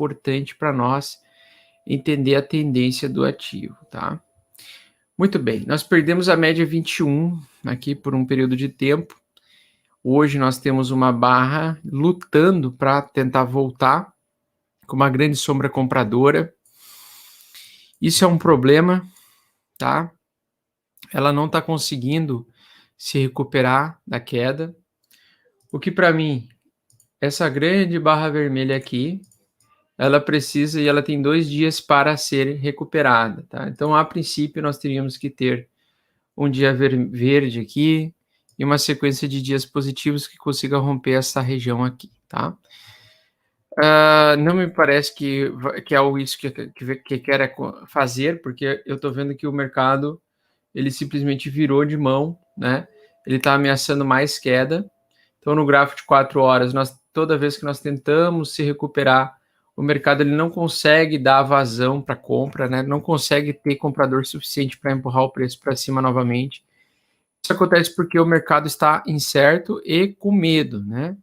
importante para nós entender a tendência do ativo, tá? Muito bem, nós perdemos a média 21 aqui por um período de tempo. Hoje nós temos uma barra lutando para tentar voltar com uma grande sombra compradora. Isso é um problema, tá? Ela não está conseguindo se recuperar da queda. O que para mim, essa grande barra vermelha aqui, ela precisa e ela tem 2 dias para ser recuperada, tá? Então, a princípio, nós teríamos que ter um dia verde aqui e uma sequência de dias positivos que consiga romper essa região aqui, tá? Não me parece que é algo isso que quer fazer, porque eu estou vendo que o mercado ele simplesmente virou de mão, né? Ele está ameaçando mais queda. Então, no gráfico de 4 horas, toda vez que nós tentamos se recuperar, o mercado ele não consegue dar vazão para compra, né? Não consegue ter comprador suficiente para empurrar o preço para cima novamente. Isso acontece porque o mercado está incerto e com medo, né?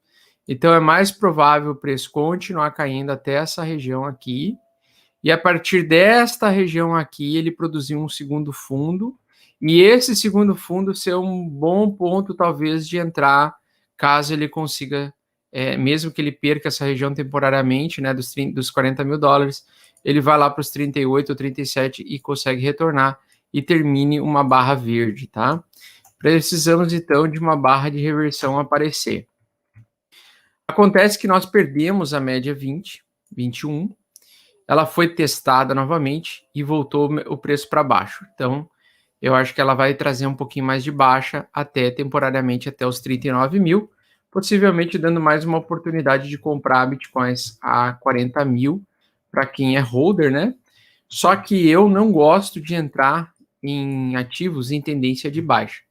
Então, é mais provável o preço continuar caindo até essa região aqui, e a partir desta região aqui, ele produzir um segundo fundo, e esse segundo fundo ser um bom ponto, talvez, de entrar, caso ele consiga, mesmo que ele perca essa região temporariamente, né, dos 40 mil dólares, ele vai lá para os 38 ou 37 e consegue retornar e termine uma barra verde, tá? Precisamos, então, de uma barra de reversão aparecer. Acontece que nós perdemos a média 20, 21, ela foi testada novamente e voltou o preço para baixo. Então, eu acho que ela vai trazer um pouquinho mais de baixa temporariamente até os 39 mil, possivelmente dando mais uma oportunidade de comprar bitcoins a 40 mil para quem é holder, né? Só que eu não gosto de entrar em ativos em tendência de baixa,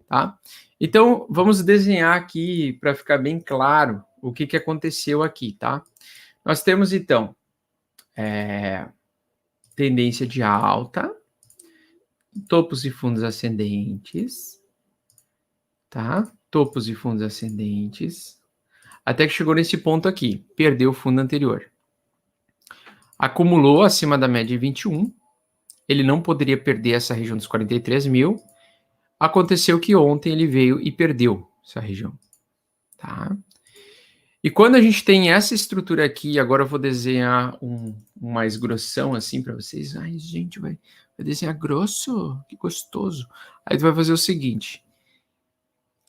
tá? Então, vamos desenhar aqui para ficar bem claro o que aconteceu aqui, tá? Nós temos, então, tendência de alta, topos e fundos ascendentes, tá? Topos e fundos ascendentes, até que chegou nesse ponto aqui, perdeu o fundo anterior. Acumulou acima da média 21, ele não poderia perder essa região dos 43 mil. Aconteceu que ontem ele veio e perdeu essa região, tá? E quando a gente tem essa estrutura aqui, agora eu vou desenhar um mais grossão assim para vocês. Ai, gente, vai desenhar grosso, que gostoso. Aí tu vai fazer o seguinte.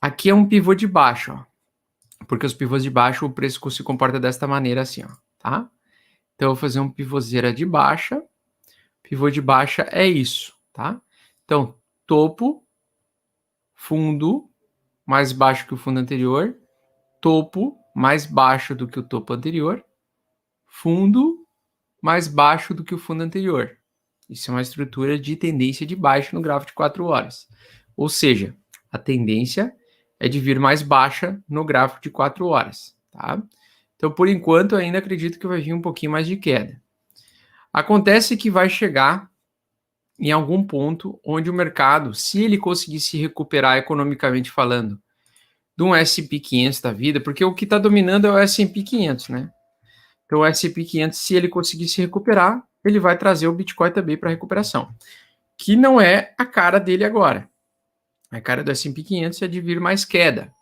Aqui é um pivô de baixo, ó. Porque os pivôs de baixo, o preço se comporta desta maneira assim, ó, tá? Então eu vou fazer um pivôzeira de baixa. Pivô de baixa é isso, tá? Então, topo, fundo, mais baixo que o fundo anterior, topo, mais baixo do que o topo anterior, fundo mais baixo do que o fundo anterior. Isso é uma estrutura de tendência de baixa no gráfico de 4 horas. Ou seja, a tendência é de vir mais baixa no gráfico de 4 horas, tá? Então, por enquanto, eu ainda acredito que vai vir um pouquinho mais de queda. Acontece que vai chegar em algum ponto onde o mercado, se ele conseguir se recuperar economicamente falando, de um S&P 500 da vida, porque o que está dominando é o S&P 500, né? Então, o S&P 500, se ele conseguir se recuperar, ele vai trazer o Bitcoin também para recuperação, que não é a cara dele agora. A cara do S&P 500 é de vir mais queda,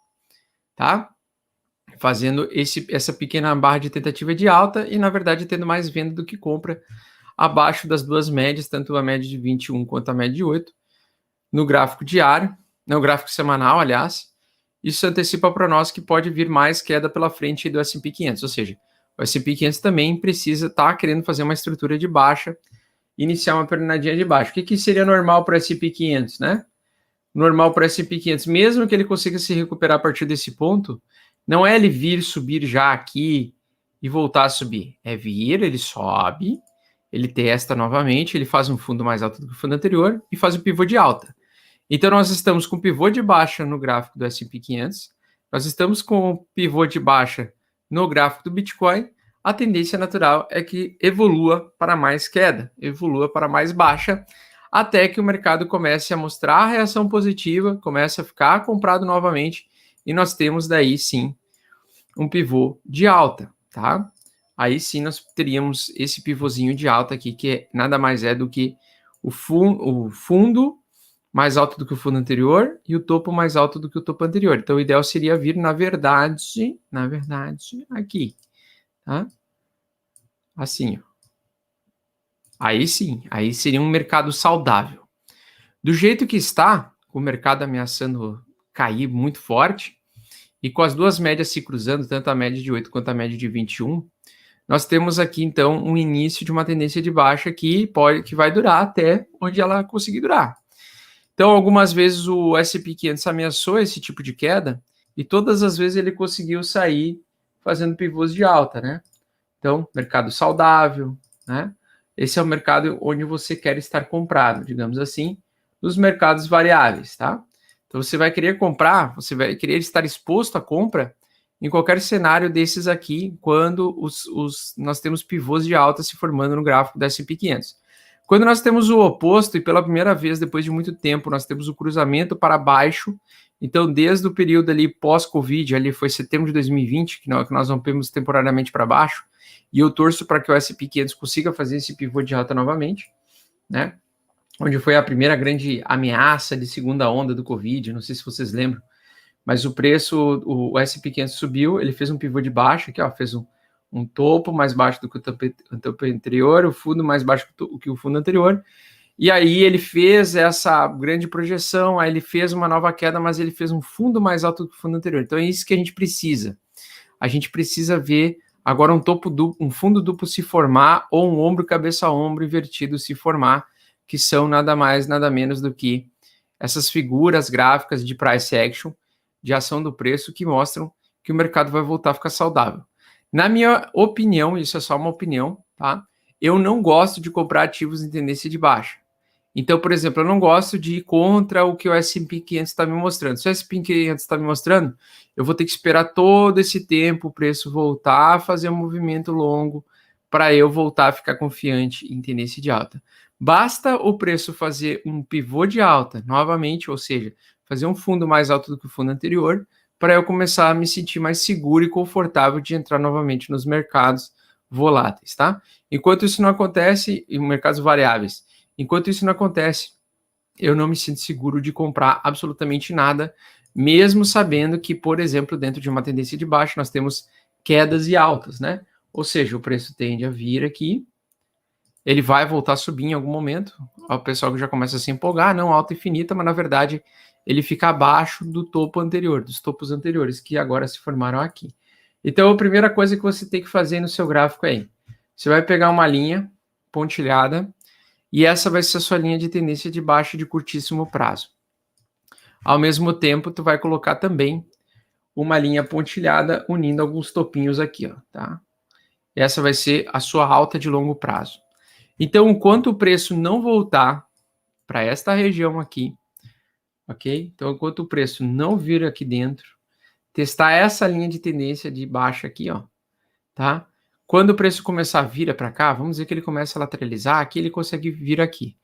tá? Fazendo essa pequena barra de tentativa de alta e, na verdade, tendo mais venda do que compra abaixo das duas médias, tanto a média de 21 quanto a média de 8, no gráfico diário, no gráfico semanal, aliás. Isso antecipa para nós que pode vir mais queda pela frente do S&P 500, ou seja, o S&P 500 também precisa estar querendo fazer uma estrutura de baixa, iniciar uma pernadinha de baixa. O que seria normal para o S&P 500, né? Normal para o S&P 500, mesmo que ele consiga se recuperar a partir desse ponto, não é ele vir subir já aqui e voltar a subir. É vir, ele sobe, ele testa novamente, ele faz um fundo mais alto do que o fundo anterior e faz o pivô de alta. Então, nós estamos com pivô de baixa no gráfico do S&P 500, nós estamos com pivô de baixa no gráfico do Bitcoin. A tendência natural é que evolua para mais queda, evolua para mais baixa, até que o mercado comece a mostrar a reação positiva, comece a ficar comprado novamente, e nós temos daí sim um pivô de alta, tá? aí sim nós teríamos esse pivôzinho de alta aqui, que nada mais é do que o fundo mais alto do que o fundo anterior e o topo mais alto do que o topo anterior. Então, o ideal seria vir, na verdade, aqui, tá? Assim, ó. Aí sim, aí seria um mercado saudável. Do jeito que está, o mercado ameaçando cair muito forte, e com as duas médias se cruzando, tanto a média de 8 quanto a média de 21, nós temos aqui, então, um início de uma tendência de baixa que vai durar até onde ela conseguir durar. Então, algumas vezes o S&P 500 ameaçou esse tipo de queda e todas as vezes ele conseguiu sair fazendo pivôs de alta, né? Então, mercado saudável, né? Esse é o mercado onde você quer estar comprado, digamos assim, nos mercados variáveis, tá? Então, você vai querer comprar, você vai querer estar exposto à compra em qualquer cenário desses aqui, quando nós temos pivôs de alta se formando no gráfico do S&P 500. Quando nós temos o oposto, e pela primeira vez depois de muito tempo, nós temos o cruzamento para baixo, então desde o período ali pós-Covid, ali foi setembro de 2020, que nós rompemos temporariamente para baixo, e eu torço para que o S&P 500 consiga fazer esse pivô de alta novamente, né? Onde foi a primeira grande ameaça de segunda onda do Covid, não sei se vocês lembram, mas o preço, o S&P 500 subiu, ele fez um pivô de baixo aqui, ó, fez um topo mais baixo do que o topo anterior, o fundo mais baixo que o fundo anterior, e aí ele fez essa grande projeção, aí ele fez uma nova queda, mas ele fez um fundo mais alto do que o fundo anterior. Então é isso que a gente precisa. A gente precisa ver agora um fundo duplo se formar ou um ombro cabeça a ombro invertido se formar, que são nada mais, nada menos do que essas figuras gráficas de price action, de ação do preço, que mostram que o mercado vai voltar a ficar saudável. Na minha opinião, isso é só uma opinião, tá? Eu não gosto de comprar ativos em tendência de baixa. Então, por exemplo, eu não gosto de ir contra o que o S&P 500 está me mostrando. Se o S&P 500 está me mostrando, eu vou ter que esperar todo esse tempo o preço voltar a fazer um movimento longo para eu voltar a ficar confiante em tendência de alta. Basta o preço fazer um pivô de alta novamente, ou seja, fazer um fundo mais alto do que o fundo anterior, para eu começar a me sentir mais seguro e confortável de entrar novamente nos mercados voláteis, tá? Enquanto isso não acontece, em mercados variáveis, enquanto isso não acontece, eu não me sinto seguro de comprar absolutamente nada, mesmo sabendo que, por exemplo, dentro de uma tendência de baixo, nós temos quedas e altas, né? Ou seja, o preço tende a vir aqui, ele vai voltar a subir em algum momento, o pessoal já começa a se empolgar, não alta infinita, mas na verdade ele fica abaixo do topo anterior, dos topos anteriores, que agora se formaram aqui. Então, a primeira coisa que você tem que fazer no seu gráfico é, você vai pegar uma linha pontilhada, e essa vai ser a sua linha de tendência de baixa de curtíssimo prazo. Ao mesmo tempo, tu vai colocar também uma linha pontilhada unindo alguns topinhos aqui, ó, tá? Essa vai ser a sua alta de longo prazo. Então, enquanto o preço não voltar para esta região aqui, ok? Então, enquanto o preço não vir aqui dentro, testar essa linha de tendência de baixa aqui, ó, tá? Quando o preço começar a vir para cá, vamos dizer que ele começa a lateralizar, aqui ele consegue vir aqui.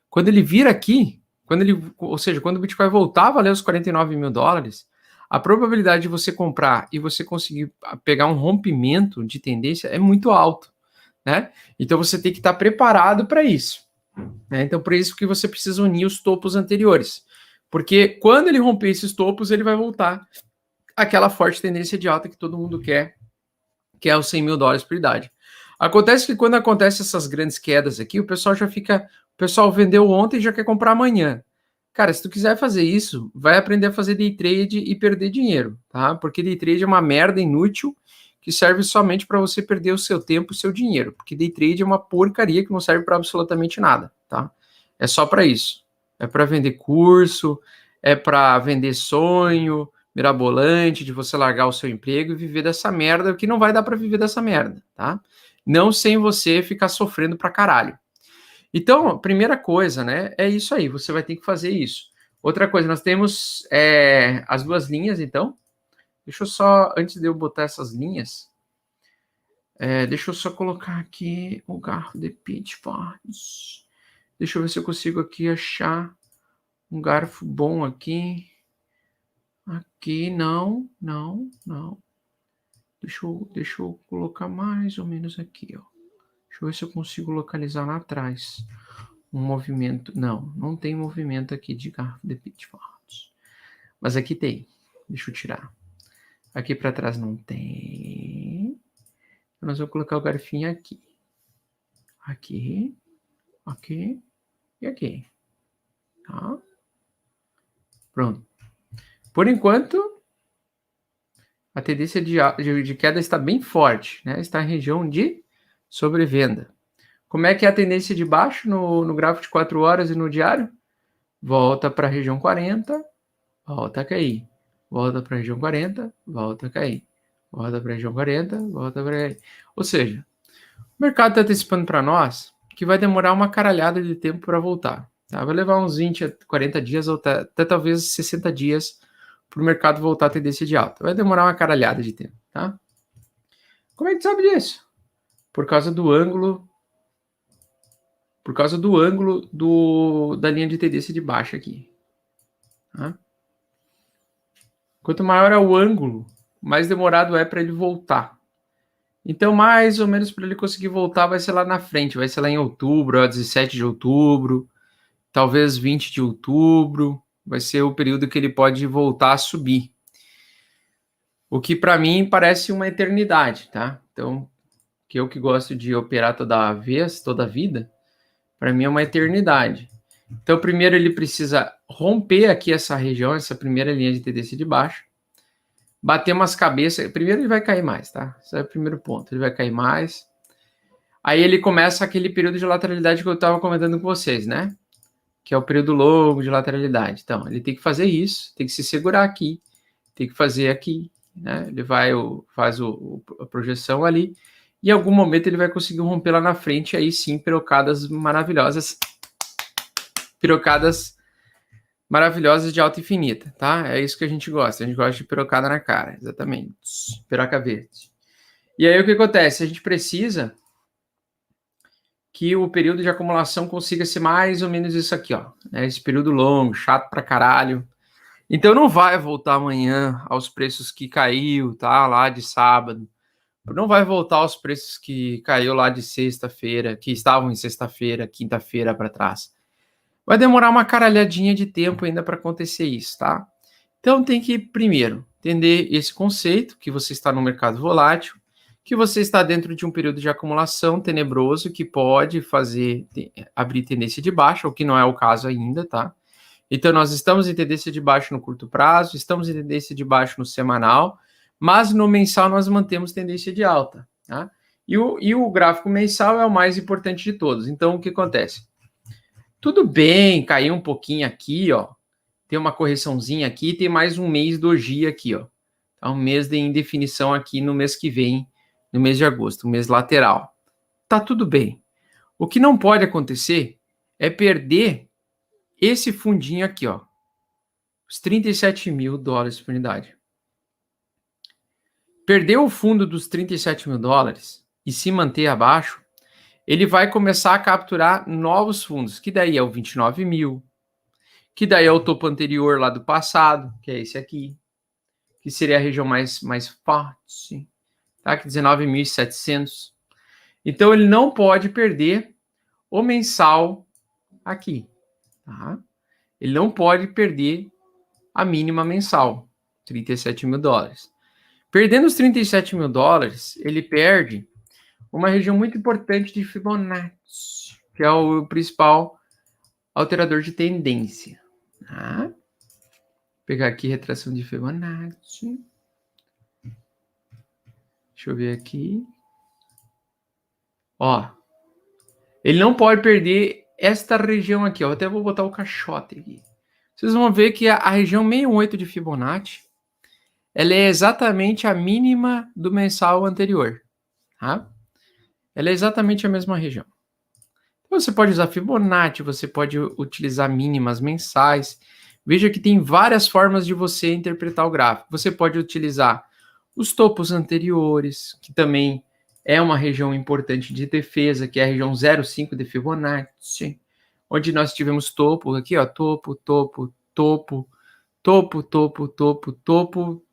Quando ele vir aqui, ou seja, quando o Bitcoin voltar a valer os 49 mil dólares, a probabilidade de você comprar e você conseguir pegar um rompimento de tendência é muito alto, né? Então você tem que estar preparado para isso, né? Então por isso que você precisa unir os topos anteriores, porque quando ele romper esses topos, ele vai voltar àquela forte tendência de alta que todo mundo quer, que é os 100 mil dólares por idade. Acontece que quando acontece essas grandes quedas aqui, o pessoal já fica, o pessoal vendeu ontem e já quer comprar amanhã. Cara, se tu quiser fazer isso, vai aprender a fazer day trade e perder dinheiro, tá? Porque day trade é uma merda inútil que serve somente para você perder o seu tempo e o seu dinheiro. Porque day trade é uma porcaria que não serve para absolutamente nada, tá? É só para isso. É para vender curso, é para vender sonho mirabolante de você largar o seu emprego e viver dessa merda, que não vai dar para viver dessa merda, tá? Não sem você ficar sofrendo pra caralho. Então, a primeira coisa, né, é isso aí, você vai ter que fazer isso. Outra coisa, nós temos as duas linhas, então. Deixa eu só, antes de eu botar essas linhas, deixa eu só colocar aqui o garfo de Pitchfords. Deixa eu ver se eu consigo aqui achar um garfo bom aqui. Aqui, não. Deixa eu colocar mais ou menos aqui, ó. Deixa eu ver se eu consigo localizar lá atrás um movimento. Não tem movimento aqui de Graph de Pitfalls. Mas aqui tem. Deixa eu tirar. Aqui para trás não tem. Nós vamos colocar o garfinho aqui. Aqui. Aqui. E aqui. Tá? Pronto. Por enquanto, a tendência de queda está bem forte, né? Está em região de sobrevenda. Como é que é a tendência de baixo no gráfico de 4 horas e no diário? Volta para a região 40, volta a cair. Volta para a região 40, volta a cair. Volta para a região 40, volta para cair. Ou seja, o mercado está antecipando para nós que vai demorar uma caralhada de tempo para voltar. Tá? Vai levar uns 20 a 40 dias, ou até talvez 60 dias para o mercado voltar a tendência de alta. Vai demorar uma caralhada de tempo. Tá? Como é que tu sabe disso? Por causa do ângulo da linha de tendência de baixa aqui. Tá? Quanto maior é o ângulo, mais demorado é para ele voltar. Então, mais ou menos para ele conseguir voltar, vai ser lá na frente, vai ser lá em outubro, 17 de outubro, talvez 20 de outubro, vai ser o período que ele pode voltar a subir. O que para mim parece uma eternidade, tá? Então, que eu que gosto de operar toda vez, toda a vida, para mim é uma eternidade. Então, primeiro ele precisa romper aqui essa região, essa primeira linha de tendência de baixo, bater umas cabeças. Primeiro ele vai cair mais, tá? Esse é o primeiro ponto. Ele vai cair mais. Aí ele começa aquele período de lateralidade que eu estava comentando com vocês, né? Que é o período longo de lateralidade. Então, ele tem que fazer isso, tem que se segurar aqui, tem que fazer aqui, né? Ele faz a projeção ali, e em algum momento ele vai conseguir romper lá na frente, aí sim, pirocadas maravilhosas de alta infinita, tá? É isso que a gente gosta de pirocada na cara, exatamente, piroca verde. E aí o que acontece? A gente precisa que o período de acumulação consiga ser mais ou menos isso aqui, ó, né? Esse período longo, chato pra caralho. Então não vai voltar amanhã aos preços que caiu, tá? Lá de sábado. Não vai voltar aos preços que caiu lá de sexta-feira, que estavam em sexta-feira, quinta-feira para trás. Vai demorar uma caralhadinha de tempo ainda para acontecer isso, tá? Então tem que, primeiro, entender esse conceito, que você está no mercado volátil, que você está dentro de um período de acumulação tenebroso que pode abrir tendência de baixa, o que não é o caso ainda, tá? Então nós estamos em tendência de baixa no curto prazo, estamos em tendência de baixa no semanal, mas no mensal nós mantemos tendência de alta, tá? E o gráfico mensal é o mais importante de todos. Então o que acontece? Tudo bem, caiu um pouquinho aqui, ó. Tem uma correçãozinha aqui, tem mais um mês doji aqui, ó. Tá um mês de indefinição aqui no mês que vem, no mês de agosto, um mês lateral. Tá tudo bem. O que não pode acontecer é perder esse fundinho aqui, ó. Os 37 mil dólares por unidade. Perder o fundo dos 37 mil dólares e se manter abaixo, ele vai começar a capturar novos fundos, que daí é o 29 mil, que daí é o topo anterior lá do passado, que é esse aqui, que seria a região mais forte, tá? Que 19.700. Então ele não pode perder o mensal aqui, tá? Ele não pode perder a mínima mensal, 37 mil dólares. Perdendo os 37 mil dólares, ele perde uma região muito importante de Fibonacci, que é o principal alterador de tendência. Tá? Vou pegar aqui retração de Fibonacci. Deixa eu ver aqui. Ó, ele não pode perder esta região aqui. Ó. Eu até vou botar o caixote aqui. Vocês vão ver que a região 68 de Fibonacci, ela é exatamente a mínima do mensal anterior. Tá? Ela é exatamente a mesma região. Então, você pode usar Fibonacci, você pode utilizar mínimas mensais. Veja que tem várias formas de você interpretar o gráfico. Você pode utilizar os topos anteriores, que também é uma região importante de defesa, que é a região 0,5 de Fibonacci, onde nós tivemos topo aqui, ó, topo, topo, topo, topo, topo, topo, topo,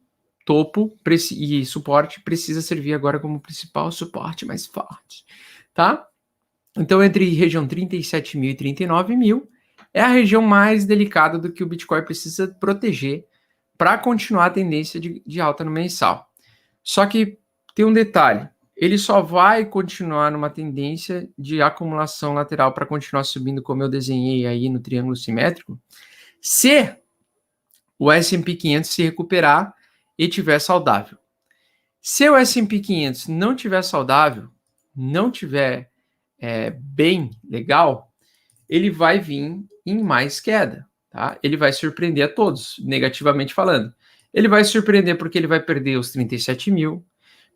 topo e suporte precisa servir agora como principal suporte mais forte, tá? Então, entre região 37 mil e 39 mil, é a região mais delicada do que o Bitcoin precisa proteger para continuar a tendência de alta no mensal. Só que tem um detalhe, ele só vai continuar numa tendência de acumulação lateral para continuar subindo, como eu desenhei aí no triângulo simétrico, se o S&P 500 se recuperar e tiver saudável. Se o S&P 500 não tiver saudável, não tiver bem legal, ele vai vir em mais queda, tá? Ele vai surpreender a todos, negativamente falando. Ele vai surpreender porque ele vai perder os 37 mil,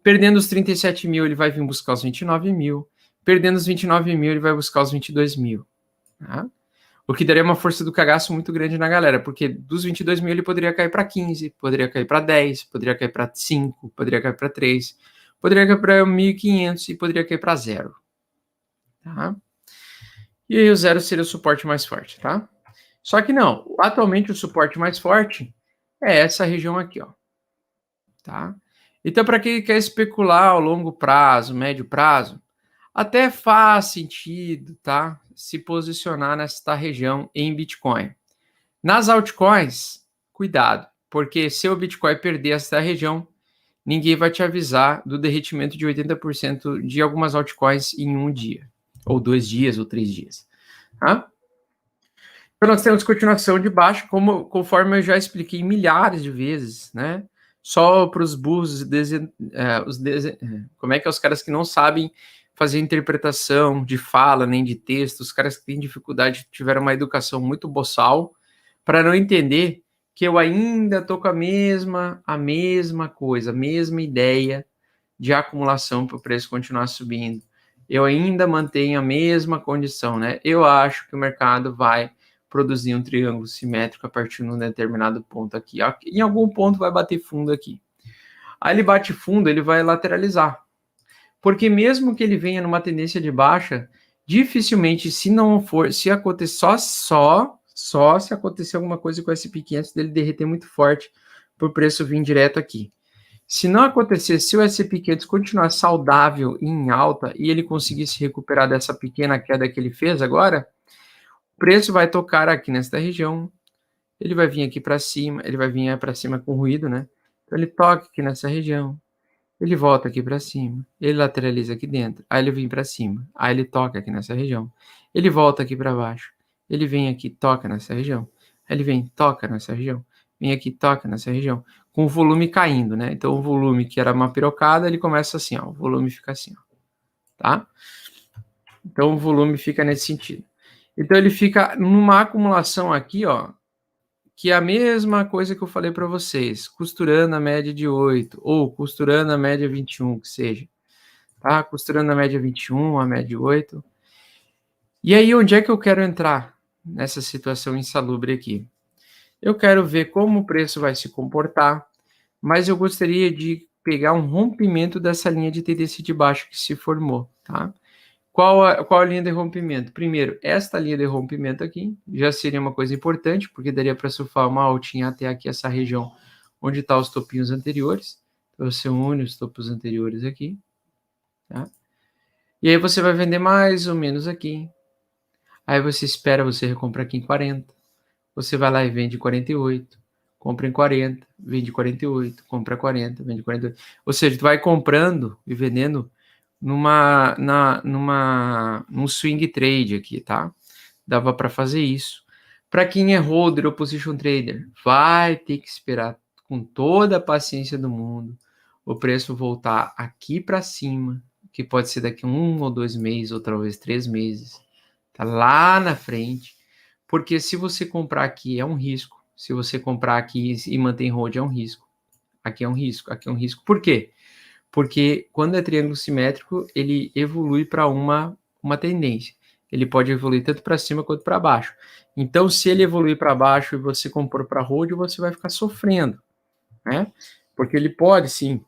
perdendo os 37 mil ele vai vir buscar os 29 mil, perdendo os 29 mil ele vai buscar os 22 mil, tá? O que daria uma força do cagaço muito grande na galera, porque dos 22 mil ele poderia cair para 15, poderia cair para 10, poderia cair para 5, poderia cair para 3, poderia cair para 1.500 e poderia cair para 0. Tá? E aí o 0 seria o suporte mais forte, tá? Só que não, atualmente o suporte mais forte é essa região aqui, ó. Tá? Então, para quem quer especular ao longo prazo, médio prazo, até faz sentido, tá? Se posicionar nesta região em Bitcoin. Nas altcoins, cuidado, porque se o Bitcoin perder essa região, ninguém vai te avisar do derretimento de 80% de algumas altcoins em um dia, ou 2 dias, ou 3 dias. Tá? Então nós temos continuação de baixo, conforme eu já expliquei milhares de vezes, né? Só para os burros, como é que é os caras que não sabem fazer interpretação de fala nem de texto, os caras que têm dificuldade, tiveram uma educação muito boçal, para não entender que eu ainda estou com a mesma coisa, a mesma ideia de acumulação para o preço continuar subindo. Eu ainda mantenho a mesma condição, né? Eu acho que o mercado vai produzir um triângulo simétrico a partir de um determinado ponto aqui. Em algum ponto vai bater fundo aqui. Aí ele bate fundo, ele vai lateralizar. Porque mesmo que ele venha numa tendência de baixa, dificilmente, se não for, se acontecer só se acontecer alguma coisa com o S&P 500 dele derreter muito forte para o preço vir direto aqui. Se não acontecer, se o S&P 500 continuar saudável e em alta e ele conseguir se recuperar dessa pequena queda que ele fez agora, o preço vai tocar aqui nesta região, ele vai vir aqui para cima, ele vai vir para cima com ruído, né? Então ele toca aqui nessa região, ele volta aqui para cima, ele lateraliza aqui dentro, aí ele vem para cima, aí ele toca aqui nessa região, ele volta aqui para baixo, ele vem aqui, toca nessa região, aí ele vem, toca nessa região, vem aqui, toca nessa região, com o volume caindo, né? Então o volume que era uma pirocada, ele começa assim, ó, o volume fica assim, ó, tá? Então o volume fica nesse sentido. Então ele fica numa acumulação aqui, ó, que é a mesma coisa que eu falei para vocês, costurando a média de 8, ou costurando a média 21, que seja. Tá? Costurando a média 21, a média 8. E aí, onde é que eu quero entrar nessa situação insalubre aqui? Eu quero ver como o preço vai se comportar, mas eu gostaria de pegar um rompimento dessa linha de tendência de baixo que se formou, tá? Qual a linha de rompimento? Primeiro, esta linha de rompimento aqui já seria uma coisa importante, porque daria para surfar uma altinha até aqui, essa região onde estão os topinhos anteriores. Então, você une os topos anteriores aqui. Tá? E aí você vai vender mais ou menos aqui. Aí você espera, você recompra aqui em 40. Você vai lá e vende 48. Compra em 40, vende 48. Compra 40, vende 48. Ou seja, tu vai comprando e vendendo num swing trade aqui, tá? Dava para fazer isso. Para quem é holder ou position trader, vai ter que esperar com toda a paciência do mundo o preço voltar aqui para cima, que pode ser daqui 1 ou 2 meses, ou talvez 3 meses, tá lá na frente, porque se você comprar aqui é um risco, se você comprar aqui e manter em hold é um risco, aqui é um risco, aqui é um risco. Por quê? Porque quando é triângulo simétrico, ele evolui para uma tendência. Ele pode evoluir tanto para cima quanto para baixo. Então, se ele evoluir para baixo e você compor para hold, você vai ficar sofrendo, né? Porque ele pode, sim,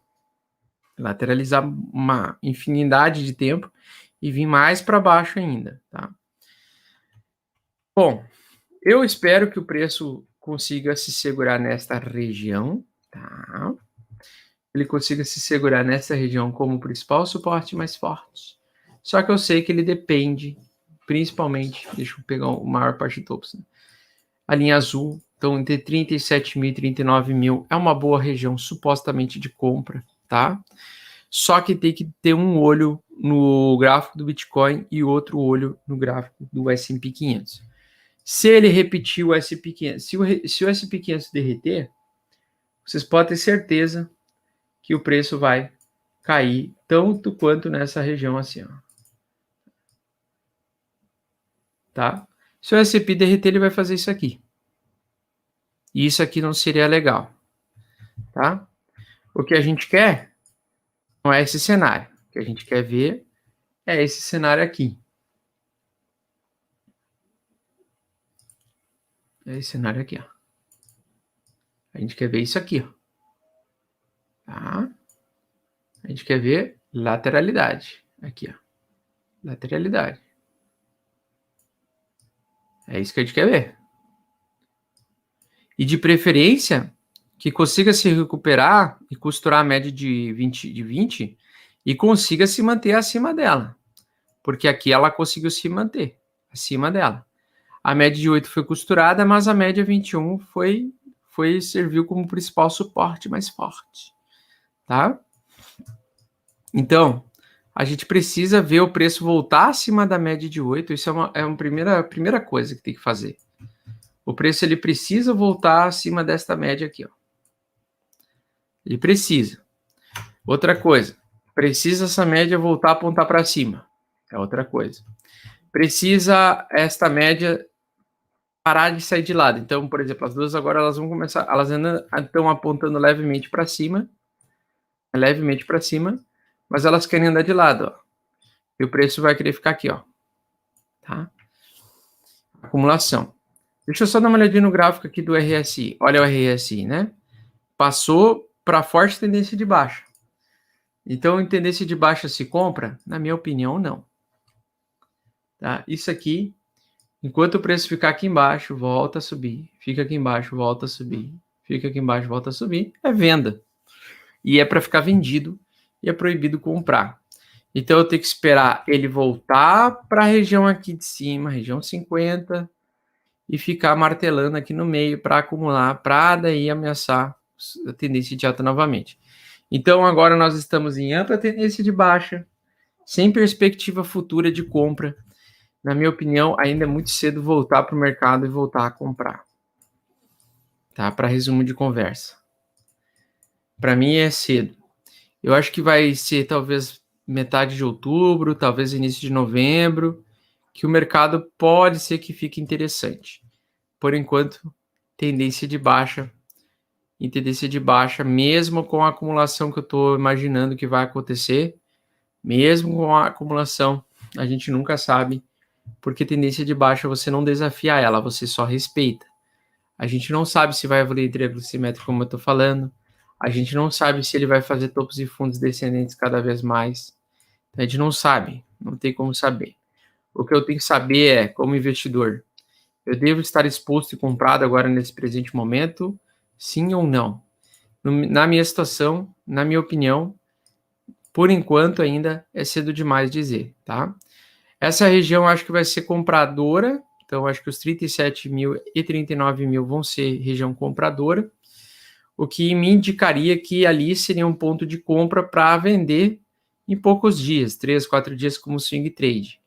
lateralizar uma infinidade de tempo e vir mais para baixo ainda, tá? Bom, eu espero que o preço consiga se segurar nesta região, tá? ele consiga se segurar nessa região como principal suporte mais forte. Só que eu sei que ele depende, principalmente, deixa eu pegar a maior parte do topo, né? A linha azul, então entre 37 mil e 39 mil é uma boa região supostamente de compra, tá? Só que tem que ter um olho no gráfico do Bitcoin e outro olho no gráfico do S&P 500. Se ele repetir o S&P 500, se o S&P 500 derreter, vocês podem ter certeza que o preço vai cair tanto quanto nessa região assim, ó. Tá? Se o S&P derreter, ele vai fazer isso aqui. E isso aqui não seria legal, tá? O que a gente quer não é esse cenário. O que a gente quer ver é esse cenário aqui. É esse cenário aqui, ó. A gente quer ver isso aqui, ó. Tá? A gente quer ver lateralidade. Aqui, ó. Lateralidade. É isso que a gente quer ver. E de preferência, que consiga se recuperar e costurar a média de 20 e consiga se manter acima dela. Porque aqui ela conseguiu se manter acima dela. A média de 8 foi costurada, mas a média 21 serviu como principal suporte mais forte. Tá? Então, a gente precisa ver o preço voltar acima da média de 8. Isso é uma primeira coisa que tem que fazer. O preço ele precisa voltar acima desta média aqui, ó. Ele precisa. Outra coisa, precisa essa média voltar a apontar para cima. É outra coisa. Precisa esta média parar de sair de lado. Então, por exemplo, as duas agora elas vão começar, elas ainda estão apontando levemente para cima, mas elas querem andar de lado, ó. E o preço vai querer ficar aqui, ó. Tá? Acumulação. Deixa eu só dar uma olhadinha no gráfico aqui do RSI. Olha o RSI, né? Passou para forte tendência de baixa. Então, em tendência de baixa se compra? Na minha opinião, não. Tá? Isso aqui, enquanto o preço ficar aqui embaixo, volta a subir. Fica aqui embaixo, volta a subir. Fica aqui embaixo, volta a subir. É venda. E é para ficar vendido e é proibido comprar. Então, eu tenho que esperar ele voltar para a região aqui de cima, região 50, e ficar martelando aqui no meio para acumular, para daí ameaçar a tendência de alta novamente. Então, agora nós estamos em ampla tendência de baixa, sem perspectiva futura de compra. Na minha opinião, ainda é muito cedo voltar para o mercado e voltar a comprar. Tá? Para resumo de conversa. Para mim é cedo. Eu acho que vai ser talvez metade de outubro, talvez início de novembro, que o mercado pode ser que fique interessante. Por enquanto, tendência de baixa. Em tendência de baixa, mesmo com a acumulação que eu estou imaginando que vai acontecer, mesmo com a acumulação, a gente nunca sabe, porque tendência de baixa você não desafia ela, você só respeita. A gente não sabe se vai evoluir triângulo simétrico, como eu estou falando, a gente não sabe se ele vai fazer topos e fundos descendentes cada vez mais, a gente não sabe, não tem como saber. O que eu tenho que saber é, como investidor, eu devo estar exposto e comprado agora nesse presente momento, sim ou não? Na minha situação, na minha opinião, por enquanto ainda é cedo demais dizer, tá? Essa região acho que vai ser compradora, então acho que os 37 mil e 39 mil vão ser região compradora, o que me indicaria que ali seria um ponto de compra para vender em poucos dias, 3, 4 dias como swing trade.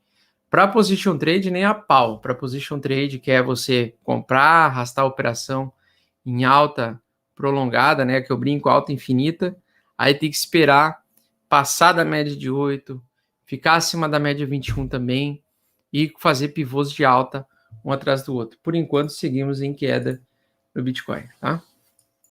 Para position trade, nem a pau. Para position trade, que é você comprar, arrastar a operação em alta prolongada, né? Que eu brinco, alta infinita. Aí tem que esperar passar da média de 8, ficar acima da média 21 também e fazer pivôs de alta um atrás do outro. Por enquanto, seguimos em queda no Bitcoin, tá?